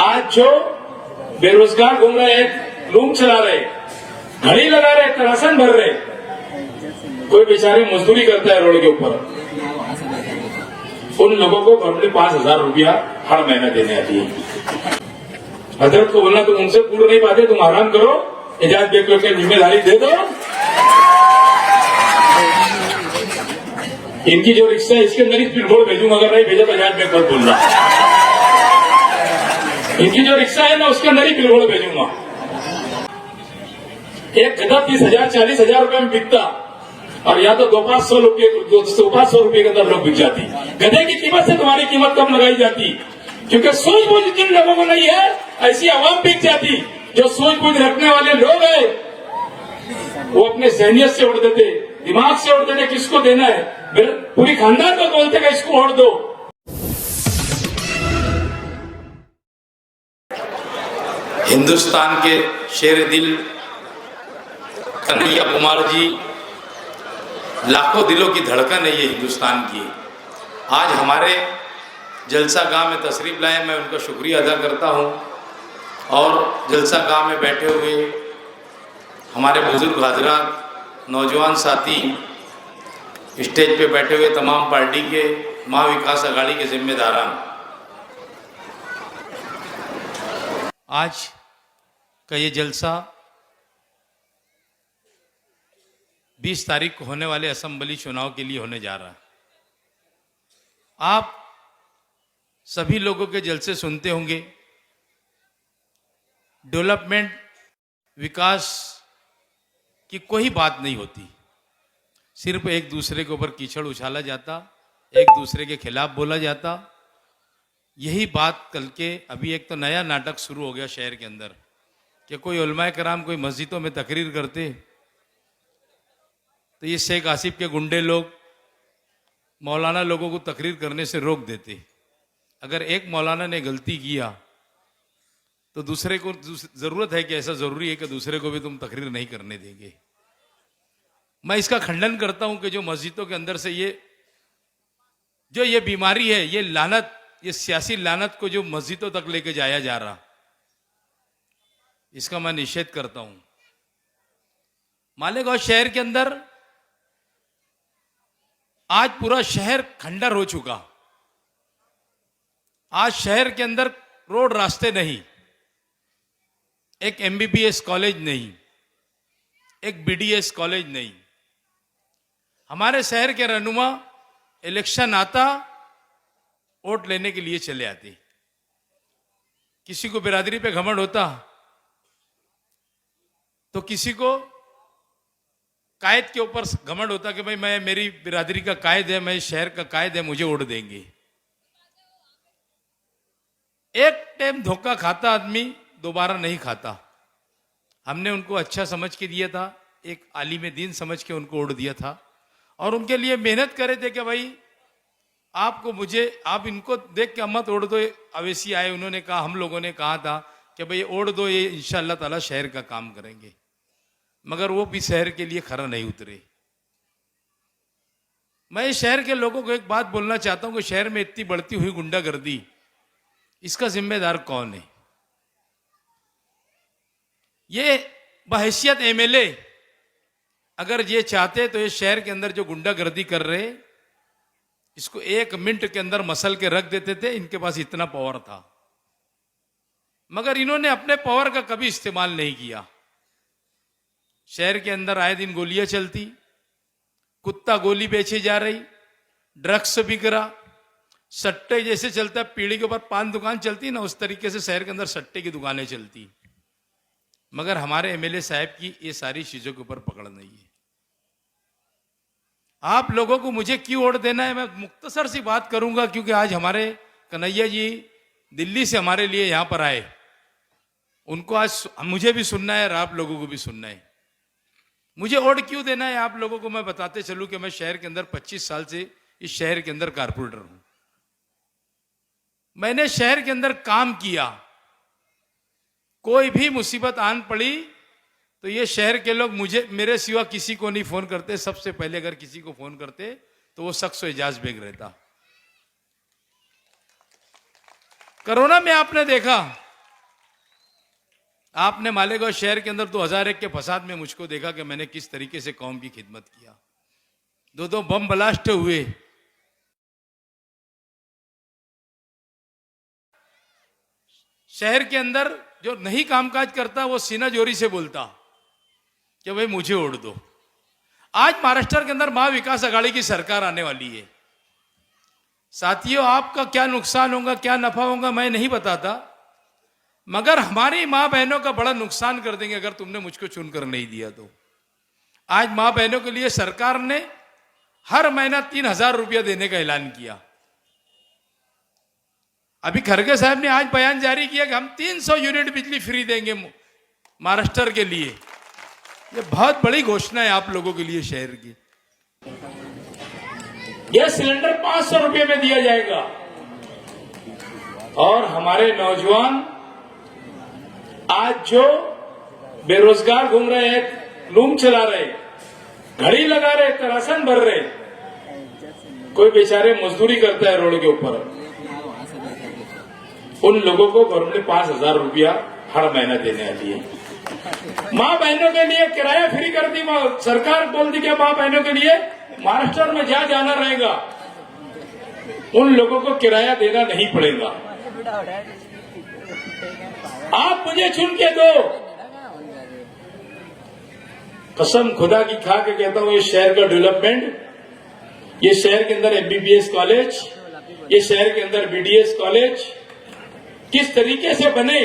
आज जो बेरोजगार घूम रहे हैं, लूम चला रहे, घड़ी लगा रहे, राशन भर रहे, कोई बेचारे मजदूरी करता है रोड के ऊपर, उन लोगों को गवर्नमेंट 5,000 रुपया हर महीना देने आती है। हजरत को बोलना तुम उनसे पूर्ण नहीं पाते, तुम आराम करो, एजाज बेग लोग की जिम्मेदारी दे दो। इनकी जो रिक्शा है इसके अंदर ही पिलघोड़ भेजूंगा, अगर नहीं भेजा तो एजाज बेग मत बोलना। इनकी जो रिक्शा है ना उसके अंदर ही पिलघोड़ भेजूंगा। एक गधा 30,000 40,000 रुपए में बिकता, और या तो 200-500 रुपए के अंदर लोग बिक जाती। गधे की कीमत से तुम्हारी कीमत कम लगाई जाती, क्योंकि सूझबूझ जिन लोगों को नहीं है ऐसी आवाम बिक जाती। जो सूझबूझ रखने वाले लोग हैं वो अपने जहनियत से उड़ देते, दिमाग से उड़ देते, किसको देना है, पूरी खानदान को बोलते कि इसको उड़ दो। हिंदुस्तान के शेर दिल कन्हैया कुमार जी लाखों दिलों की धड़कन है ये हिंदुस्तान की। आज हमारे जलसा गांव में तशरीफ लाए, मैं उनका शुक्रिया अदा करता हूं। और जलसा गांव में बैठे हुए हमारे बुजुर्ग हजरात, नौजवान साथी, स्टेज पे बैठे हुए तमाम पार्टी के महाविकास अघाड़ी के जिम्मेदारान, आज का ये जलसा 20 तारीख को होने वाले असेंबली चुनाव के लिए होने जा रहा है। आप सभी लोगों के जलसे सुनते होंगे। डेवलपमेंट, विकास की कोई बात नहीं होती, सिर्फ एक दूसरे के ऊपर कीचड़ उछाला जाता, एक दूसरे के खिलाफ बोला जाता। यही बात कल के अभी एक तो नया नाटक शुरू हो गया शहर के अंदर कि कोई उलमाए कराम कोई मस्जिदों में तकरीर करते तो ये शेख आसिफ के गुंडे लोग मौलाना लोगों को तकरीर करने से रोक देते। अगर एक मौलाना ने गलती किया तो दूसरे को जरूरत है कि ऐसा जरूरी है कि दूसरे को भी तुम तकरीर नहीं करने देंगे। मैं इसका खंडन करता हूं कि जो मस्जिदों के अंदर से ये बीमारी है, ये लानत, ये सियासी लानत को जो मस्जिदों तक लेके जाया जा रहा, इसका मैं निषेध करता हूं। मालेगांव शहर के अंदर आज पूरा शहर खंडर हो चुका। आज शहर के अंदर रोड रास्ते नहीं, एक MBBS कॉलेज नहीं, एक BDS कॉलेज नहीं। हमारे शहर के रहनुमा इलेक्शन आता, वोट लेने के लिए चले आते। किसी को बिरादरी पे घमंड होता तो किसी को कायद के ऊपर घमंड होता कि भाई मैं, मेरी बिरादरी का कायद है, मैं शहर का कायद है, मुझे वोट देंगे। एक टाइम धोखा खाता आदमी दोबारा नहीं खाता। हमने उनको अच्छा समझ के दिया था, एक आलिम दीन समझ के उनको वोट दिया था और उनके लिए मेहनत करे थे कि भाई आप इनको देख के मत वोट दो। अवैसी आए, उन्होंने कहा, हम लोगों ने कहा था कि भाई वोट दो, ये इंशाअल्लाह ताला शहर का काम करेंगे, मगर वो भी शहर के लिए खरा नहीं उतरे। मैं शहर के लोगों को एक बात बोलना चाहता हूं कि शहर में इतनी बढ़ती हुई गुंडागर्दी, इसका जिम्मेदार कौन है? ये बहैसियत MLA अगर ये चाहते तो ये शहर के अंदर जो गुंडागर्दी कर रहे, इसको 1 मिनट के अंदर मसल के रख देते थे। इनके पास इतना पावर था, मगर इन्होंने अपने पावर का कभी इस्तेमाल नहीं किया। शहर के अंदर आए दिन गोलियां चलती, कुत्ता गोली बेची जा रही, ड्रग्स बिक रहा, सट्टे जैसे चलता है, पीढ़ी के ऊपर पान दुकान चलती ना, उस तरीके से शहर के अंदर सट्टे की दुकानें चलती। मगर हमारे MLA साहब की ये सारी चीजों के ऊपर पकड़ नहीं है। आप लोगों को मुझे क्यों वोट देना है, मैं मुख्तसर सी बात करूंगा, क्योंकि आज हमारे कन्हैया जी दिल्ली से हमारे लिए यहां पर आए। उनको आज मुझे भी सुनना है और आप लोगों को भी सुनना है। मुझे वोट क्यों देना है आप लोगों को मैं बताते चलूं कि मैं शहर के अंदर 25 साल से इस शहर के अंदर कारपोरेटर हूं। मैंने शहर के अंदर काम किया, कोई भी मुसीबत आन पड़ी तो ये शहर के लोग मेरे सिवा किसी को नहीं फोन करते। सबसे पहले अगर किसी को फोन करते तो वो शख्स एजाज बेग रहता। कोरोना में आपने देखा आपने मालेगांव शहर के अंदर 2001 के फसाद में मुझको देखा कि मैंने किस तरीके से कौम की खिदमत किया। दो बम ब्लास्ट हुए, शहर के अंदर जो नहीं कामकाज करता वो सीना जोरी से बोलता कि भाई मुझे ओढ़ दो। आज महाराष्ट्र के अंदर महाविकास आघाड़ी की सरकार आने वाली है। साथियों, आपका क्या नुकसान होगा, क्या नफा होगा मैं नहीं बताता, मगर हमारी मां बहनों का बड़ा नुकसान कर देंगे अगर तुमने मुझको चुनकर नहीं दिया तो। आज मां बहनों के लिए सरकार ने हर महीना 3,000 रुपया देने का ऐलान किया। अभी खड़गे साहब ने आज बयान जारी किया कि हम 300 यूनिट बिजली फ्री देंगे महाराष्ट्र के लिए। ये बहुत बड़ी घोषणा है आप लोगों के लिए शहर की। यह सिलेंडर 500 रुपये में दिया जाएगा और हमारे नौजवान आज जो बेरोजगार घूम रहे हैं, लूम चला रहे, घड़ी लगा रहे, तरासन भर रहे, कोई बेचारे मजदूरी करता है रोड के ऊपर, उन लोगों को गवर्नमेंट ने 5,000 रुपया हर महीना देने वाली है। मां बहनों के लिए किराया फ्री कर दी सरकार, बोल दी क्या मां बहनों के लिए महाराष्ट्र में जहां जाना रहेगा उन लोगों को किराया देना नहीं पड़ेगा। आप मुझे चुन के दो, कसम खुदा की खा के कहता हूं, ये शहर का डेवलपमेंट, ये शहर के अंदर MBBS कॉलेज, ये शहर के अंदर BDS कॉलेज किस तरीके से बने,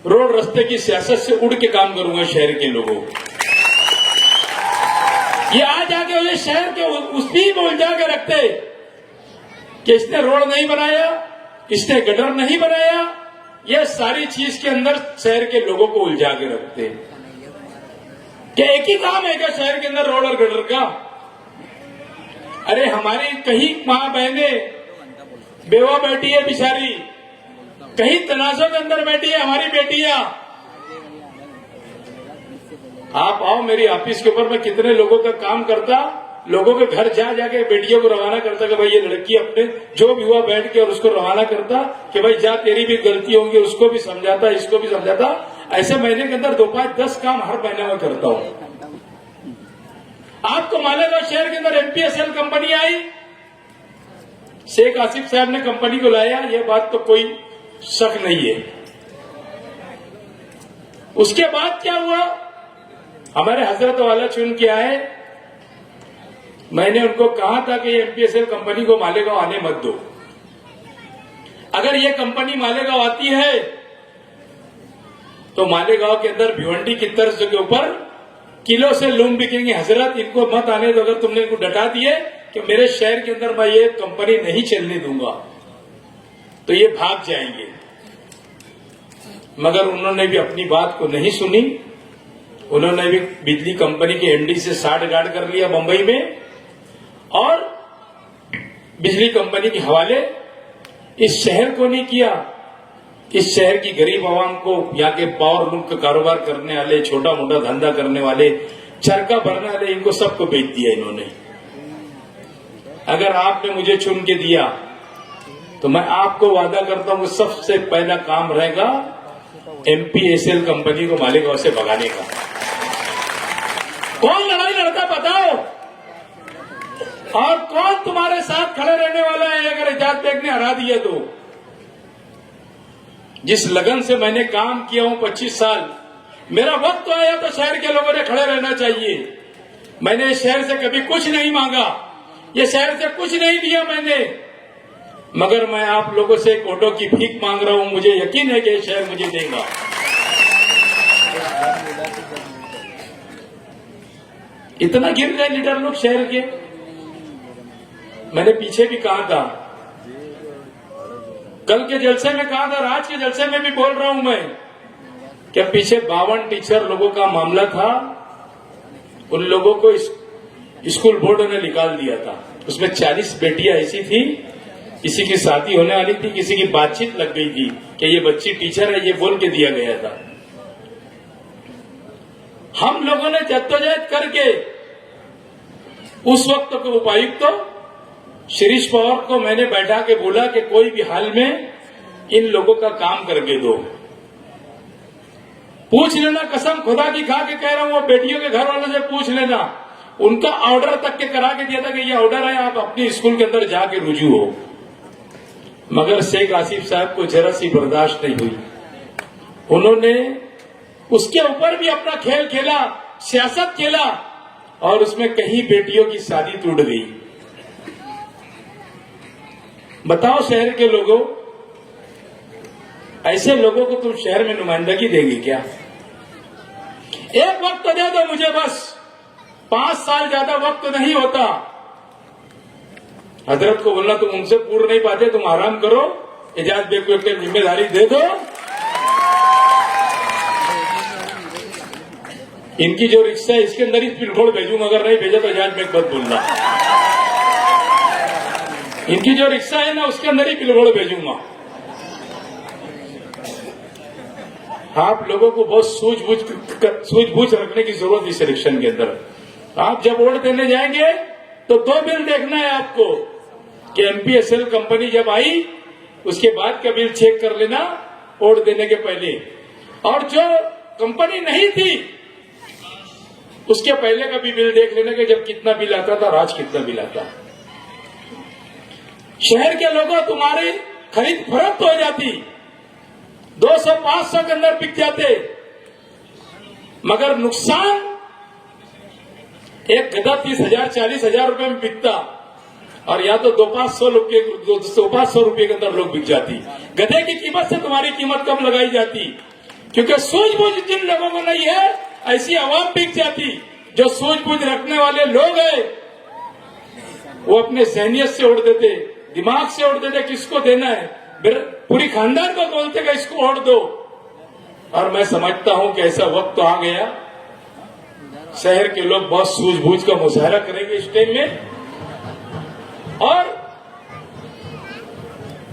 रोड रास्ते की सियासत से उड़ के काम करूंगा शहर के लोगों। ये आज आके ये शहर के उसी में उलझा के रखते कि इसने रोड नहीं बनाया, इसने गटर नहीं बनाया, ये सारी चीज के अंदर शहर के लोगों को उलझा के रखते कि एक ही काम है क्या शहर के अंदर रोड और गटर का। अरे हमारी कहीं मां बहने बेवा बैठी है बेचारी, कहीं तनाजों के अंदर बैठी है हमारी बेटियां। आप आओ मेरी ऑफिस के ऊपर, मैं कितने लोगों का काम करता, लोगों के घर जा जाके बेटियों को रवाना करता कि भाई ये लड़की अपने जो भी हुआ बैठ के और उसको रवाना करता कि भाई जा तेरी भी गलती होंगी, उसको भी समझाता, इसको भी समझाता। ऐसे महीने के अंदर 2-5-10 काम हर महीने में करता हूं। आपको मालेगांव शहर के अंदर MPSL कंपनी आई, शेख आसिफ साहब ने कंपनी को लाया, ये बात तो कोई शक नहीं है। उसके बाद क्या हुआ, हमारे हजरत वाला चुन के आए, मैंने उनको कहा था कि MPSL कंपनी को मालेगांव आने मत दो। अगर ये कंपनी मालेगांव आती है तो मालेगांव के अंदर भिवंडी की तर्ज के ऊपर किलो से लूम बिकेंगे। हजरत इनको मत आने दो, अगर तुमने इनको डटा दिए कि मेरे शहर के अंदर मैं ये कंपनी नहीं चलने दूंगा तो ये भाग जाएंगे। मगर उन्होंने भी अपनी बात को नहीं सुनी, उन्होंने भी बिजली कंपनी के MD से साठ-गांठ कर लिया मुंबई में और बिजली कंपनी के हवाले इस शहर को नहीं किया। इस शहर की गरीब आवाम को, यहाँ के पावर लूम का कारोबार करने वाले, छोटा मोटा धंधा करने वाले, चरखा भरने वाले, इनको सबको बेच दिया इन्होंने। अगर आपने मुझे चुन के दिया तो मैं आपको वादा करता हूं कि सबसे पहला काम रहेगा MPSL कंपनी को मालेगांव से भगाने का। कौन लड़ाई लड़ता बताओ, और कौन तुम्हारे साथ खड़े रहने वाला है अगर एजाज बेग ने हरा दिया तो। जिस लगन से मैंने काम किया हूं 25 साल, मेरा वक्त तो आया तो शहर के लोगों ने खड़े रहना चाहिए। मैंने शहर से कभी कुछ नहीं मांगा, ये शहर से कुछ नहीं दिया मैंने, मगर मैं आप लोगों से एक ऑटो की भीख मांग रहा हूं। मुझे यकीन है कि ये शहर मुझे देगा। इतना गिर गए लीडर लोग शहर के। मैंने पीछे भी कहा था, कल के जलसे में कहा था, आज के जलसे में भी बोल रहा हूं मैं कि पीछे 52 टीचर लोगों का मामला था, उन लोगों को स्कूल बोर्ड ने निकाल दिया था। उसमें 40 बेटियां ऐसी थी, किसी की शादी होने वाली थी, किसी की बातचीत लग गई थी कि ये बच्ची टीचर है, ये बोल के दिया गया था। हम लोगों ने जद्दोजहद करके उस वक्त के उपायुक्त शिरीष पवार को मैंने बैठा के बोला कि कोई भी हाल में इन लोगों का काम करके दो। पूछ लेना, कसम खुदा की खा के कह रहा हूं, वो बेटियों के घर वालों से पूछ लेना, उनका ऑर्डर तक के करा के दिया था कि ये ऑर्डर है, आप अपनी स्कूल के अंदर जाके रुजू हो। मगर शेख आसिफ साहब को जरा सी बर्दाश्त नहीं हुई। उन्होंने उसके ऊपर भी अपना खेल खेला, सियासत खेला, और उसमें कहीं बेटियों की शादी टूट गई। बताओ शहर के लोगों, ऐसे लोगों को तुम शहर में नुमाइंदगी देगी क्या? एक वक्त दे दो मुझे, बस 5 साल ज्यादा वक्त नहीं होता। हजरत को बोलना तुम उनसे पूर्ण नहीं पाते, तुम आराम करो, एजाज बेग को एक जिम्मेदारी दे दो। इनकी जो रिक्शा है इसके अंदर ही पिलखोड़ भेजूंगा, अगर नहीं भेजा तो एजाज बेग मत बोलना। इनकी जो रिक्शा है ना उसके अंदर ही पिलखोड़ भेजूंगा। आप लोगों को बहुत सूझबूझ रखने की जरूरत है इस इलेक्शन के अंदर। आप जब वोट देने जाएंगे तो 2 बिल देखना है आपको कि एमपीएसएल कंपनी जब आई उसके बाद का बिल चेक कर लेना वोट देने के पहले, और जो कंपनी नहीं थी उसके पहले का भी बिल देख लेना कि जब कितना बिल आता था और आज कितना बिल आता। शहर के लोगों तुम्हारी खरीद फरोख्त हो जाती, 200-500 के अंदर बिक जाते, मगर नुकसान एक गधा 30,000-40,000 रुपए में बिकता, और या तो 200-500 रुपए के अंदर लोग बिक जाती। गधे की कीमत से तुम्हारी कीमत कम लगाई जाती, क्योंकि सूझबूझ जिन लोगों को नहीं है ऐसी आवाम बिक जाती। जो सूझबूझ रखने वाले लोग हैं वो अपने जहनियत से वोट देते, दिमाग से वोट देते, किसको देना है, पूरी खानदान को बोलते कि इसको वोट दो। और मैं समझता हूं कि ऐसा वक्त तो आ गया, शहर के लोग बहुत सूझबूझ का मुजाहरा करेंगे इस टाइम में। और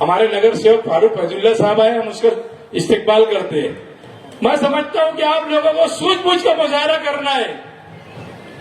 हमारे नगर सेवक फारूक फैजुल्ला साहब आए, हम उसका इस्तेकबाल करते हैं। मैं समझता हूं कि आप लोगों को सूझबूझ का मुजाहरा करना है।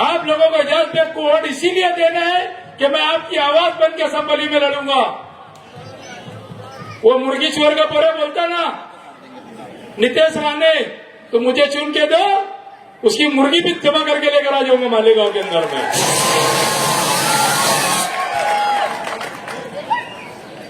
आप लोगों को एजाज बेग को वोट इसीलिए देना है कि मैं आपकी आवाज बन के असेंबली में लड़ूंगा। वो मुर्गी चोर का पूरा बोलता ना नितेश राणे, तो मुझे चुन के दो, उसकी मुर्गी भी जमा करके लेकर आ जाऊंगा मालेगांव के अंदर में।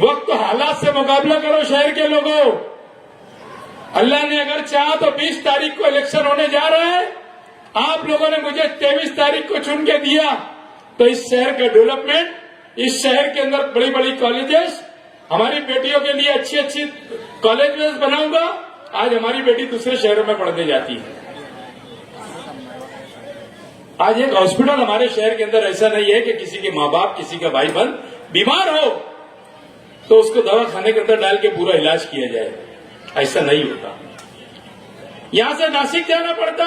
वक्त हालात से मुकाबला करो शहर के लोगों। अल्लाह ने अगर चाहा तो 20 तारीख को इलेक्शन होने जा रहा है। आप लोगों ने मुझे 23 तारीख को चुन के दिया, तो इस शहर का डेवलपमेंट, इस शहर के अंदर बड़ी बड़ी कॉलेजेस, हमारी बेटियों के लिए अच्छी अच्छी कॉलेजेस बनाऊंगा। आज हमारी बेटी दूसरे शहरों में पढ़ने जाती है। आज एक हॉस्पिटल हमारे शहर के अंदर ऐसा नहीं है कि किसी के माँ बाप, किसी का भाई बहन बीमार हो तो उसको दवा खाने के अंदर डाल के पूरा इलाज किया जाए, ऐसा नहीं होता। यहां से नासिक जाना पड़ता,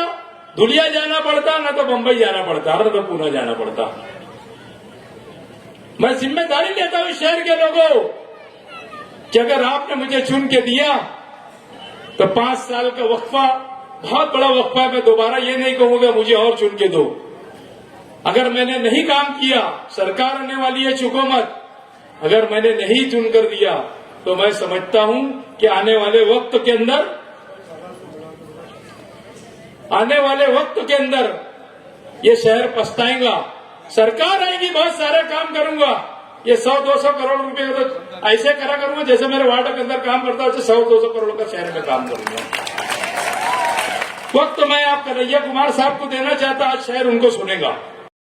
धुलिया जाना पड़ता, न तो बंबई जाना पड़ता, न तो पुणे जाना पड़ता। मैं जिम्मेदारी लेता हूं शहर के लोगों कि अगर आपने मुझे चुन के दिया तो 5 साल का वक्फा बहुत बड़ा वक्फा है। मैं दोबारा ये नहीं कहूंगा मुझे और चुन के दो। अगर मैंने नहीं काम किया, सरकार आने वाली है, चुको मत। अगर मैंने नहीं चुन कर दिया तो मैं समझता हूं कि आने वाले वक्त के अंदर ये शहर पछताएगा। सरकार आएगी, बहुत सारे काम करूंगा। ये 100-200 करोड़ रुपए का तो ऐसे करा करूंगा जैसे मेरे वार्ड के अंदर काम करता है, 100-200 करोड़ का शहर में काम करूंगा। वक्त मैं आप कन्हैया कुमार साहब को देना चाहता, आज शहर उनको सुनेगा।